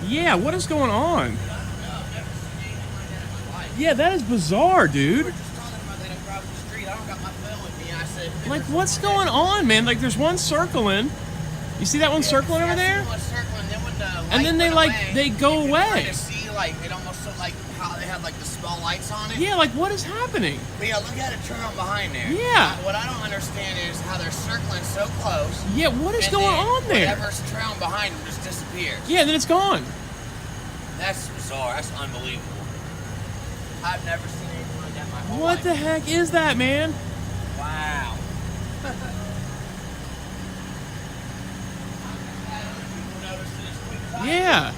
Yeah, what is going on? I don't know. I've never seen anything like that in my life. Yeah, that is bizarre, We dude. were just talking about that across the street. I don't got my phone with me. I said, Like, what's going on, man? Like, there's one circling. You see that one circling over there? And then they, like, they go away. See, like, it almost looked like how they had, like, the small lights on it. Yeah, like, what is happening? But yeah, look at it turn on behind there. Yeah. What I don't understand is how they're circling so close. Yeah, what is and going then on there? Whatever's trailing behind them just disappears. Yeah, then it's gone. That's bizarre. That's unbelievable. I've never seen anything like that in my whole What life. the heck is that, man? Wow. Yeah.